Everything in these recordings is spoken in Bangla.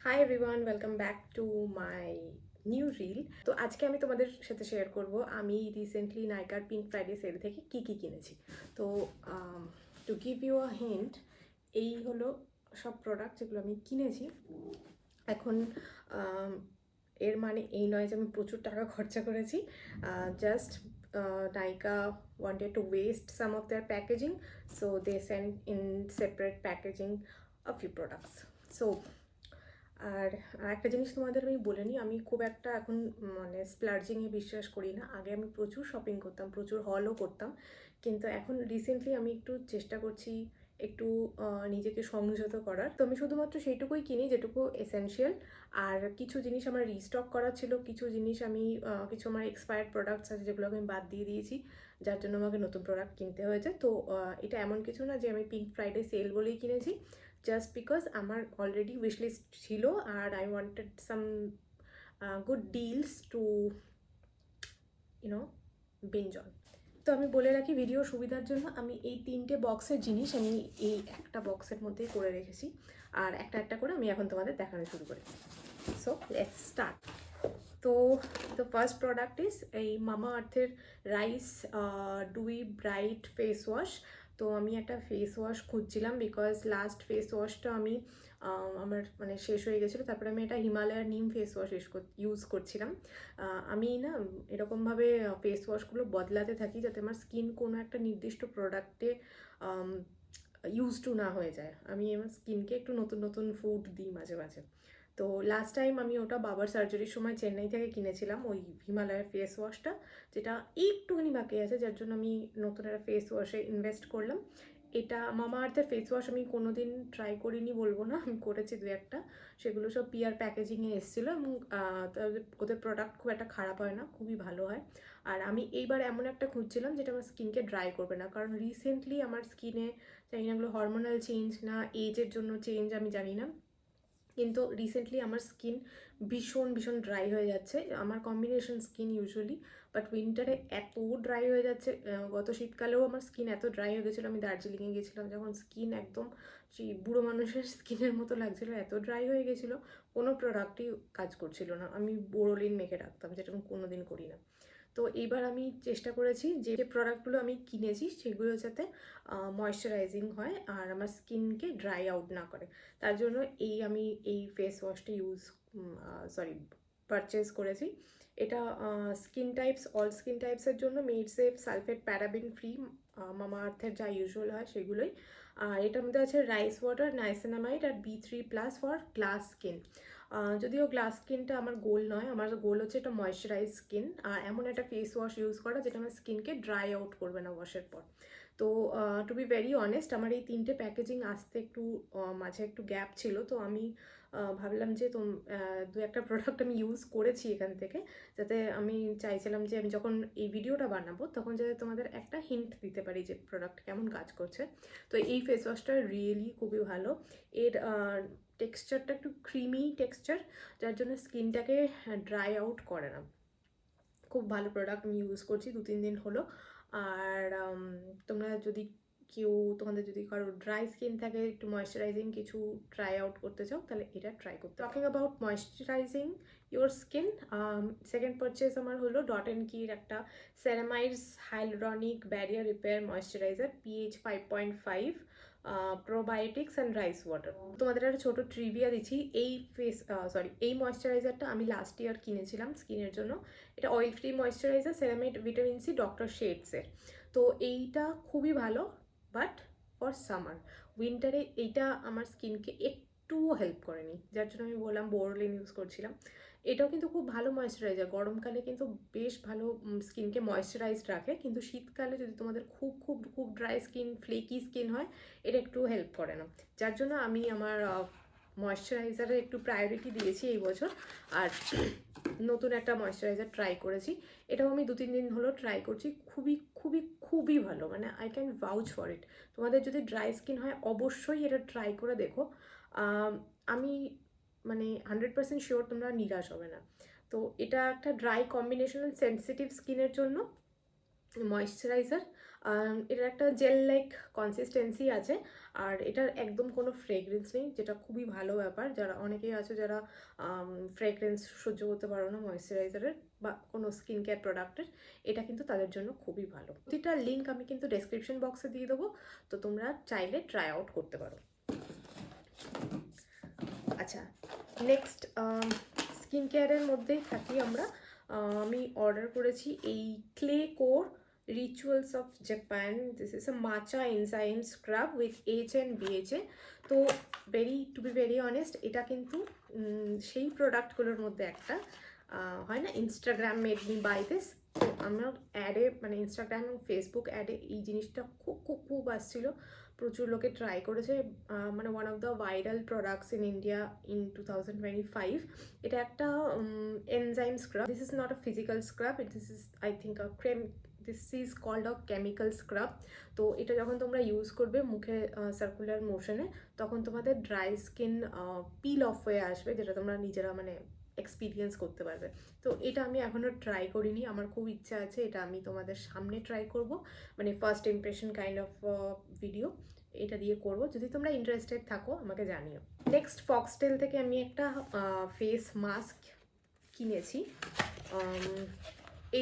High everyone, welcome back to my new reel. তো আজকে আমি তোমাদের সাথে শেয়ার করব আমি রিসেন্টলি নাইকার পিঙ্ক ফ্রাইডে সেল থেকে কি কিনেছি। তো to give you a hint, এই হলো সব প্রোডাক্ট যেগুলো আমি কিনেছি। এখন এর মানে এই নয় যে আমি প্রচুর টাকা খরচা করেছি। Just Nykaa wanted to waste some of their packaging, so they sent in separate packaging a few products. So আর একটা জিনিস তোমাদের আমি বলে নিই, আমি খুব একটা এখন মানে স্প্লার্জিংয়ে বিশ্বাস করি না। আগে আমি প্রচুর শপিং করতাম, প্রচুর হলও করতাম, কিন্তু এখন রিসেন্টলি আমি একটু চেষ্টা করছি একটু নিজেকে সংযত করার। তো আমি শুধুমাত্র সেইটুকুই কিনি যেটুকু এসেনশিয়াল, আর কিছু জিনিস আমার রিস্টক করা ছিল, কিছু জিনিস আমি কিছু আমার এক্সপায়ার্ড প্রোডাক্টস আছে যেগুলোকে আমি বাদ দিয়ে দিয়েছি, যার জন্য আমাকে নতুন প্রোডাক্ট কিনতে হয়েছে। তো এটা এমন কিছু না যে আমি পিঙ্ক ফ্রাইডে সেল বলেই কিনেছি, জাস্ট বিকজ আমার অলরেডি উইশ লিস্ট ছিল আর I wanted some good deals to you know binge on. তো আমি বলে রাখি ভিডিও সুবিধার জন্য আমি এই তিনটে বক্সের জিনিস আমি এই একটা বক্সের মধ্যেই করে রেখেছি, আর একটা একটা করে আমি এখন তোমাদের দেখানো শুরু করি। So let's start. তো দ্য ফার্স্ট প্রোডাক্ট ইজ এই মামা আর্থের রাইস ডুই ব্রাইট ফেস ওয়াশ। তো আমি একটা ফেস ওয়াশ খুঁজছিলাম বিকজ লাস্ট ফেস ওয়াশটা আমি আমার মানে শেষ হয়ে গেছিলো, তারপরে আমি এটা হিমালয়ার নিম ফেস ওয়াশ ইউজ করছিলাম। আমি না এরকমভাবে ফেস ওয়াশগুলো বদলাতে থাকি যাতে আমার স্কিন কোনো একটা নির্দিষ্ট প্রোডাক্টে ইউজ টু না হয়ে যায়। আমি আমার স্কিনকে একটু নতুন নতুন ফুড দিই মাঝে মাঝে। তো লাস্ট টাইম আমি ওটা বাবার সার্জারির সময় চেন্নাই থেকে কিনেছিলাম, ওই হিমালয়ের ফেস ওয়াশটা, যেটা একটুখানি বাকি আছে, যার জন্য আমি নতুন একটা ফেস ওয়াশে ইনভেস্ট করলাম। এটা মামা আর্থের ফেস ওয়াশ আমি কোনো দিন ট্রাই করিনি বলবো না, আমি করেছি দু একটা। সেগুলো সব পিআর প্যাকেজিংয়ে এসেছিলো এবং ওদের প্রোডাক্ট খুব একটা খারাপ হয় না, খুবই ভালো হয়। আর আমি এইবার এমন একটা খুঁজছিলাম যেটা আমার স্কিনকে ড্রাই করবে না, কারণ রিসেন্টলি আমার স্কিনে জানি না এগুলো হরমোনাল চেঞ্জ না এজের জন্য চেঞ্জ আমি জানি না, কিন্তু রিসেন্টলি আমার স্কিন ভীষণ ভীষণ ড্রাই হয়ে যাচ্ছে। আমার কম্বিনেশন স্কিন ইউজুয়ালি, বাট উইন্টারে এত ড্রাই হয়ে যাচ্ছে। গত শীতকালেও আমার স্কিন এত ড্রাই হয়ে গেছিলো, আমি দার্জিলিংয়ে গেছিলাম যখন, স্কিন একদম সেই বুড়ো মানুষের স্কিনের মতো লাগছিলো, এত ড্রাই হয়ে গেছিলো, কোনো প্রোডাক্টই কাজ করছিল না। আমি বোরোলিন মেখে রাখতাম, যেটা আমি কোনো দিন করি না। তো এইবার আমি চেষ্টা করেছি যে প্রোডাক্টগুলো আমি কিনেছি সেগুলো যাতে ময়শ্চারাইজিং হয় আর আমার স্কিনকে ড্রাই আউট না করে। তার জন্য আমি এই ফেস ওয়াশটা পারচেস করেছি। এটা অল স্কিন টাইপসের জন্য made safe, sulphate, paraben free, মামা আর্থের যা ইউজুয়াল হয় সেগুলোই। আর এটার মধ্যে আছে রাইস ওয়াটার, নাইসিনামাইড আর B3+ ফর গ্লাস স্কিন। যদিও গ্লাস স্কিনটা আমার গোল নয়, আমার গোল হচ্ছে এটা ময়শ্চারাইজ স্কিন, আর এমন একটা ফেস ওয়াশ ইউজ করা যেটা আমার স্কিনকে ড্রাই আউট করবে না ওয়াশের পর। তো টু বি ভেরি অনেস্ট, আমার এই তিনটে প্যাকেজিং আসতে একটু মাঝে একটু গ্যাপ ছিল, তো আমি ভাবলাম যে দু একটা প্রোডাক্ট আমি ইউজ করেছি এখান থেকে, যাতে আমি চাইছিলাম যে আমি যখন এই ভিডিওটা বানাবো তখন যাতে তোমাদের একটা হিন্ট দিতে পারি যে প্রোডাক্ট কেমন কাজ করছে। তো এই ফেস ওয়াশটা রিয়েলি খুবই ভালো। এর টেক্সচারটা একটু ক্রিমি টেক্সচার, যার জন্য স্কিনটাকে ড্রাই আউট করে না। খুব ভালো প্রোডাক্ট, আমি ইউজ করছি 2-3 দিন হলো। আর তোমাদের যদি কারো ড্রাই স্কিন থাকে, একটু ময়শ্চারাইজিং কিছু ট্রাই আউট করতে চাও, তাহলে এটা ট্রাই করতে। Talking about moisturising your skin, second purchase আমার হলো ডট অ্যান্ড কির একটা ceramides hyaluronic barrier repair moisturiser, PH 5.5, probiotics and rice water. তোমাদের একটা ছোটো ট্রিভিয়া দিচ্ছি, এই ময়শ্চারাইজারটা আমি লাস্ট ইয়ার কিনেছিলাম স্কিনের জন্য। এটা oil free moisturiser, ceramide, vitamin C, doctor শেডসের। তো এইটা খুবই ভালো, বাট ফর সামার। উইন্টারে এইটা আমার স্কিনকে একটুও হেল্প করেনি, যার জন্য আমি বললাম বোরোলিন ইউজ করছিলাম। এটাও কিন্তু খুব ভালো ময়শ্চারাইজার, গরমকালে কিন্তু বেশ ভালো স্কিনকে ময়শ্চারাইজড রাখে, কিন্তু শীতকালে যদি তোমাদের খুব খুব খুব ড্রাই স্কিন, ফ্লেকি স্কিন হয়, এটা একটু হেল্প করে না। যার জন্য আমি আমার ময়শ্চারাইজারে একটু প্রায়োরিটি দিয়েছি এই বছর, আর নতুন একটা ময়শ্চারাইজার ট্রাই করেছি। এটাও আমি 2-3 দিন হলো ট্রাই করছি, খুবই খুবই খুবই ভালো, মানে আই ক্যান ভাউচ ফর ইট। তোমাদের যদি ড্রাই স্কিন হয় অবশ্যই এটা ট্রাই করে দেখো। আমি মানে 100% শিওর তোমরা নিরাশ হবে না। তো এটা একটা ড্রাই কম্বিনেশনাল সেন্সিটিভ স্কিনের জন্য, ময়েশ্চারাইজার। এটার একটা জেল লাইক কনসিস্টেন্সি আছে, আর এটার একদম কোনো ফ্রেগরেন্স নেই, যেটা খুবই ভালো ব্যাপার। যারা অনেকেই আছে যারা ফ্রেগরেন্স সহ্য করতে পারো না ময়েশ্চারাইজারের বা কোনো স্কিন কেয়ার প্রোডাক্টের, এটা কিন্তু তাদের জন্য খুবই ভালো। প্রতিটা লিঙ্ক আমি কিন্তু ডেসক্রিপশন বক্সে দিয়ে দেবো, তো তোমরা চাইলে ট্রাই আউট করতে পারো। আচ্ছা, নেক্সট স্কিন কেয়ারের মধ্যেই থাকি আমরা। আমি অর্ডার করেছি এই clay core rituals of Japan. This is a matcha enzyme scrub with HN BHA। তো টু বি ভেরি অনেস্ট, এটা কিন্তু সেই প্রোডাক্টগুলোর মধ্যে একটা হয় না, Instagram made me buy this. তো আমার অ্যাডে মানে ইনস্টাগ্রাম এবং ফেসবুক অ্যাডে এই জিনিসটা খুব খুব খুব আসছিলো, প্রচুর লোকে ট্রাই করেছে। মানে one of the viral products in India in 2025। এটা একটা enzyme scrub. This is not a physical scrub, this is I think a this is called a chemical scrub. তো এটা যখন তোমরা ইউজ করবে মুখে সার্কুলার মোশনে, তখন তোমাদের ড্রাই স্কিন পিল অফ হয়ে আসবে, যেটা তোমরা নিজেরা মানে এক্সপিরিয়েন্স করতে পারবে। তো এটা আমি এখনও ট্রাই করিনি, আমার খুব ইচ্ছা আছে এটা আমি তোমাদের সামনে ট্রাই করব, মানে first impression kind of video এটা দিয়ে করব। যদি তোমরা ইন্টারেস্টেড থাকো আমাকে জানিও। নেক্সট ফক্সটেল থেকে আমি একটা ফেস মাস্ক কিনেছি।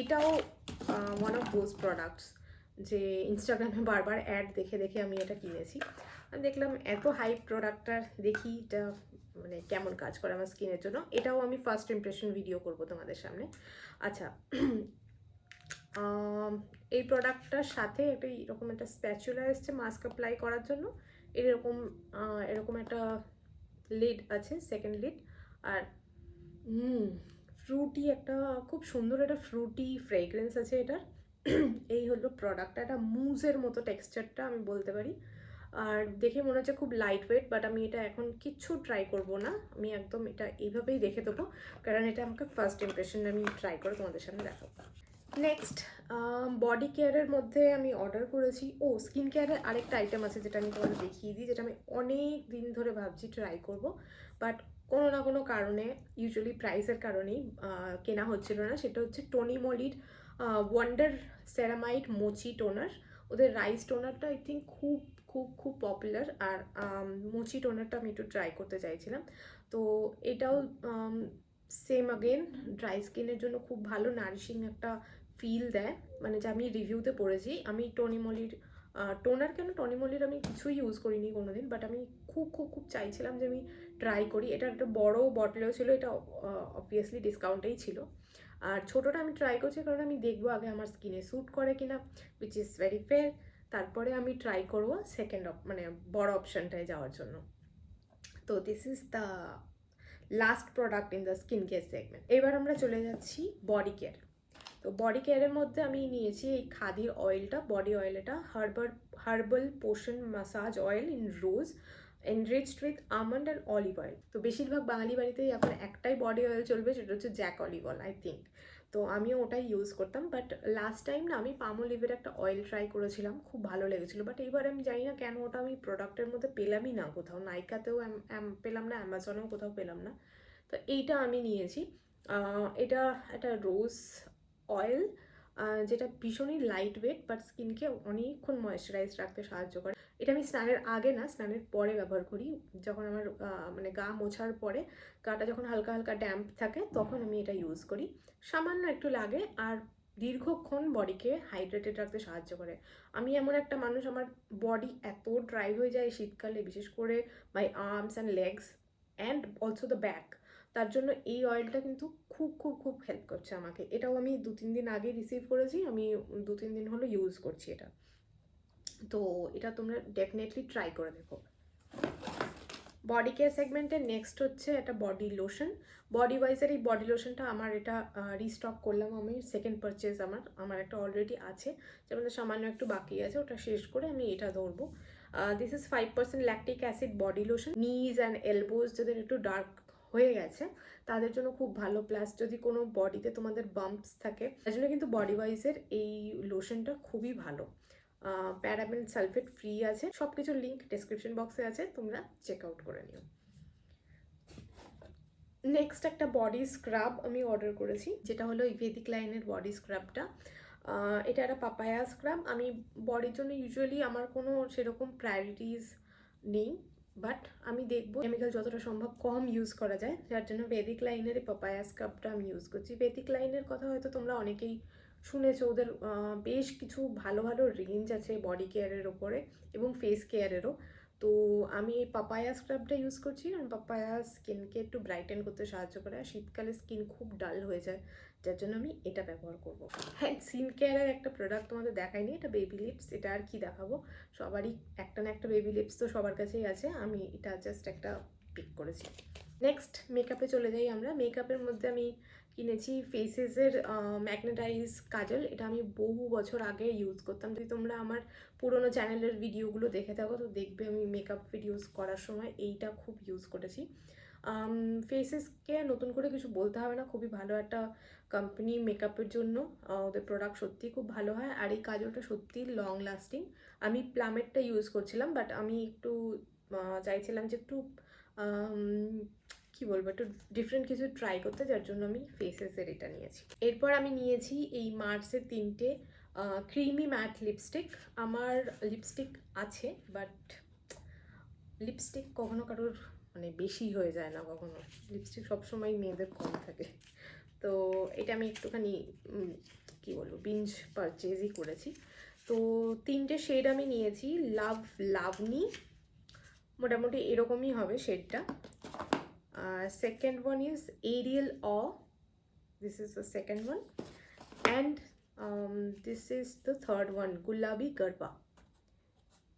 এটাও ওয়ান অফ দোজ প্রোডাক্টস যে ইনস্টাগ্রামে বারবার অ্যাড দেখে দেখে আমি এটা কিনেছি। আমি দেখলাম এত হাই প্রোডাক্টটা, দেখি এটা মানে কেমন কাজ করে আমার স্কিনের জন্য। এটাও আমি ফার্স্ট ইমপ্রেশন ভিডিও করব তোমাদের সামনে। আচ্ছা, এই প্রোডাক্টটার সাথে একটা এরকম একটা স্প্যাচুলা এসছে মাস্ক অ্যাপ্লাই করার জন্য। এরকম একটা লিড আছে, সেকেন্ড লিড। আর ফ্রুটি একটা খুব সুন্দর একটা ফ্রুটি ফ্রেগরেন্স আছে এটার। এই হলো প্রোডাক্টটা, একটা মুজের মতো টেক্সচারটা আমি বলতে পারি। আর দেখে মনে হচ্ছে খুব লাইট ওয়েট, বাট আমি এটা এখন কিচ্ছু ট্রাই করব না, আমি একদম এটা এইভাবেই রেখে দেবো, কারণ এটা আমাকে ফার্স্ট ইমপ্রেশন আমি ট্রাই করে তোমাদের সামনে দেখাবো। নেক্সট বডি কেয়ারের মধ্যে আমি অর্ডার করেছি, স্কিন কেয়ারের আরেকটা আইটেম আছে যেটা আমি তোমাদের দেখিয়ে দিই, যেটা আমি অনেক দিন ধরে ভাবছি ট্রাই করব, বাট কোনো না কোনো কারণে, ইউজুয়ালি প্রাইসের কারণেই কেনা হচ্ছিল না। সেটা হচ্ছে টনি মলির ওয়ান্ডার সেরামাইড মোচি টোনার। ওদের রাইস টোনারটা আই থিঙ্ক খুব খুব খুব পপুলার, আর মোচি টোনারটা আমি একটু ট্রাই করতে চাইছিলাম। তো এটাও সেম আগেন ড্রাই স্কিনের জন্য খুব ভালো, নারিশিং একটা ফিল দেয়, মানে যে আমি রিভিউতে পড়েছি। আমি টনিমলির টোনার কেন টনিমলির আমি কিছুই ইউজ করিনি কোনোদিন, বাট আমি খুব খুব খুব চাইছিলাম যে আমি ট্রাই করি। এটা একটা বড় বটলেও ছিল, এটা অবভিয়াসলি ডিসকাউন্টেই ছিল। আর ছোটোটা আমি ট্রাই করছি কারণ আমি দেখবো আগে আমার স্কিনে স্যুট করে কিনা, উইচ ইজ ভেরি ফেয়ার। তারপরে আমি ট্রাই করবো মানে বড় অপশানটায় যাওয়ার জন্য। তো this is the last product in the skin care segment. এবার আমরা চলে যাচ্ছি বডি কেয়ার। তো বডি কেয়ারের মধ্যে আমি নিয়েছি এই খাদির অয়েলটা, বডি অয়েল। এটা হার্বাল পোষণ massage oil in rose enriched with almond and olive oil. তো বেশিরভাগ বাঙালি বাড়িতেই এখন একটাই বডি অয়েল চলবে, সেটা হচ্ছে Jack olive oil I think. তো আমিও ওটাই ইউজ করতাম, বাট লাস্ট টাইম না আমি পামোলিভের একটা অয়েল ট্রাই করেছিলাম, খুব ভালো লেগেছিলো। বাট এইবার আমি জানি না কেন ওটা আমি প্রোডাক্টের মধ্যে পেলামই না কোথাও, নাইকাতেও পেলাম না, অ্যামাজনেও কোথাও পেলাম না। তো এইটা আমি নিয়েছি। এটা একটা রোজ অয়েল, যেটা ভীষণই লাইট ওয়েট, বাট স্কিনকে অনেকক্ষণ ময়েশ্চারাইজ রাখতে সাহায্য করে। এটা আমি স্নানের আগে না, স্নানের পরে ব্যবহার করি। যখন আমার মানে গা মোছার পরে গাটা যখন হালকা হালকা ড্যাম্প থাকে, তখন আমি এটা ইউজ করি। সামান্য একটু লাগে, আর দীর্ঘক্ষণ বডিকে হাইড্রেটেড রাখতে সাহায্য করে। আমি এমন একটা মানুষ, আমার বডি এত ড্রাই হয়ে যায় শীতকালে, বিশেষ করে মাই arms and legs and also the back. তার জন্য এই অয়েলটা কিন্তু খুব খুব খুব হেল্প করছে আমাকে। এটাও আমি 2-3 দিন আগে রিসিভ করেছি, আমি 2-3 দিন হলো ইউজ করছি এটা। তো এটা তোমরা ডেফিনেটলি ট্রাই করে দেখো। বডি কেয়ার সেগমেন্টের নেক্সট হচ্ছে একটা বডি লোশন। বডি ওয়াইজের এই বডি লোশনটা আমার এটা রিস্টক করলাম আমি, সেকেন্ড পারচেজ আমার একটা অলরেডি আছে, যেমন সামান্য একটু বাকি আছে, ওটা শেষ করে আমি এটা ধরবো। This is 5% lactic acid body lotion. নিজ অ্যান্ড এলবোজ যাদের একটু ডার্ক হয়ে গেছে তাদের জন্য খুব ভালো, প্লাস যদি কোনো বডিতে তোমাদের বাম্পস থাকে তার জন্য কিন্তু বডি ওয়াইজের এই লোশনটা খুবই ভালো। প্যারাবেন সালফেট ফ্রি আছে, সব কিছুর লিঙ্ক ডেসক্রিপশন বক্সে আছে, তোমরা চেক আউট করে নিও। নেক্সট একটা বডি স্ক্রাব আমি অর্ডার করেছি, যেটা হলো ভেদিক লাইনের বডি স্ক্রাবটা। এটা একটা পাপায়া স্ক্রাব। আমি বডির জন্য ইউজুয়ালি আমার কোনো সেরকম প্রায়োরিটিস নেই, বাট আমি দেখবো কেমিক্যাল যতটা সম্ভব কম ইউজ করা যায়, যার জন্য বেদিক লাইনের এই পাপায়া স্ক্রাবটা আমি ইউজ করছি। বেদিক লাইনের কথা হয়তো তোমরা অনেকেই শুনেছো, ওদের বেশ কিছু ভালো ভালো রেঞ্জ আছে বডি কেয়ারের ওপরে এবং ফেস কেয়ারেরও। তো আমি এই পাপায়া স্ক্রাবটা ইউজ করছি, কারণ পাপায়া স্কিনকে একটু ব্রাইটেন করতে সাহায্য করে, আর শীতকালে স্কিন খুব ডাল হয়ে যায়, যার জন্য আমি এটা ব্যবহার করব। হ্যাঁ, স্কিন কেয়ারের একটা প্রোডাক্ট তোমাদের দেখাইনি, এটা বেবি লিপস। এটা আর কি দেখাবো, সবারই একটা না একটা বেবি লিপস তো সবার কাছেই আছে, আমি এটা জাস্ট একটা পিক করেছি। নেক্সট মেকআপে চলে যাই আমরা। মেকআপের মধ্যে আমি কিনেছি ফেসেসের ম্যাগনেটাইজ কাজল। এটা আমি বহু বছর আগে ইউজ করতাম। যদি তোমরা আমার পুরোনো চ্যানেলের ভিডিওগুলো দেখে থাকো তো দেখবে আমি মেকআপ ভিডিওস করার সময় এইটা খুব ইউজ করেছি। ফেসেসকে নতুন করে কিছু বলতে হবে না, খুবই ভালো একটা কোম্পানি মেকআপের জন্য। ওদের প্রোডাক্ট সত্যিই খুব ভালো হয়, আর এই কাজলটা সত্যিই লং লাস্টিং। আমি প্লামেটটা ইউজ করছিলাম, বাট আমি একটু চাইছিলাম যে একটু কি বলবো, একটু ডিফারেন্ট কিছু ট্রাই করতে, যার জন্য আমি ফেসেসের এটা নিয়েছি। এরপর আমি নিয়েছি এই মার্সের 3টে ক্রিমি ম্যাট লিপস্টিক। আমার লিপস্টিক আছে, বাট লিপস্টিক কখনো কারোর মানে বেশি হয়ে যায় না, কখনো লিপস্টিক সবসময় মেয়েদের কম থাকে। তো এটা আমি একটুখানি কি বলবো বিঞ্জ পারচেজই করেছি। তো 3টে শেড আমি নিয়েছি। লাভ লাভনি, মোটামুটি এরকমই হবে শেডটা। Second one is Ariel uh, this is the second one, and this is the third one, Gulabi Garba.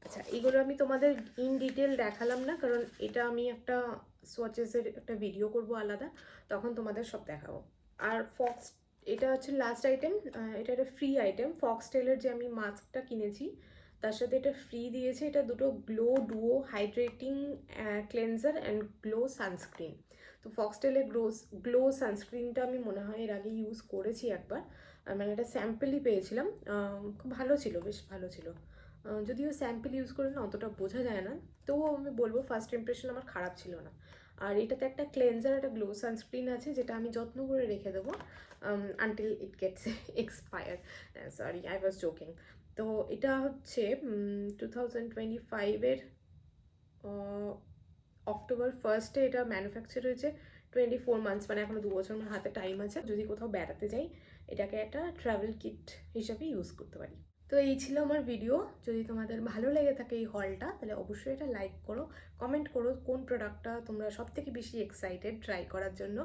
আচ্ছা, এগুলো আমি তোমাদের ইন ডিটেল দেখালাম না, কারণ এটা আমি একটা সোয়াচেসের একটা ভিডিও করব আলাদা, তখন তোমাদের সব দেখাবো। আর ফক্স, এটা হচ্ছে লাস্ট আইটেম, এটা একটা ফ্রি আইটেম। ফক্সটেলের যে আমি মাস্কটা কিনেছি তার সাথে এটা ফ্রি দিয়েছে। এটা দুটো glow duo hydrating cleanser and glow sunscreen. তো ফক্সটেলের গ্লো সানস্ক্রিনটা আমি মনে হয় এর আগে ইউজ করেছি একবার, মানে এটা স্যাম্পলই পেয়েছিলাম, খুব ভালো ছিল, বেশ ভালো ছিল। যদিও স্যাম্পল ইউজ করে না অতটা বোঝা যায় না, তবুও আমি বলবো ফার্স্ট ইমপ্রেশন আমার খারাপ ছিল না। আর এটাতে একটা ক্লেনজার, একটা গ্লো সানস্ক্রিন আছে, যেটা আমি যত্ন করে রেখে দেবো until it gets expire. Sorry, I was joking. তো এটা হচ্ছে 2025-এর অক্টোবর 1 এটা ম্যানুফ্যাকচার হয়েছে। 24 মান্থস, মানে এখনো 2 বছর আমার হাতে টাইম আছে। যদি কোথাও বেড়াতে যাই এটাকে একটা ট্রাভেল কিট হিসাবে ইউজ করতে পারি। তো এই ছিল আমার ভিডিও। যদি তোমাদের ভালো লেগে থাকে এই হলটা, তাহলে অবশ্যই এটা লাইক করো, কমেন্ট করো কোন প্রোডাক্টটা তোমরা সবথেকে বেশি এক্সাইটেড ট্রাই করার জন্য,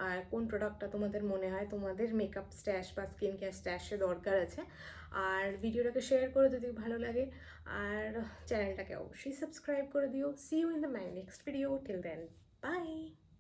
আর কোন প্রোডাক্টটা তোমাদের মনে হয় তোমাদের মেকআপ স্ট্যাশ বা স্কিন কেয়ার স্ট্যাশে দরকার আছে। আর ভিডিওটাকে শেয়ার করো যদি ভালো লাগে, আর চ্যানেলটাকে অবশ্যই সাবস্ক্রাইব করে দিও। See you in the my next video. Till then, by.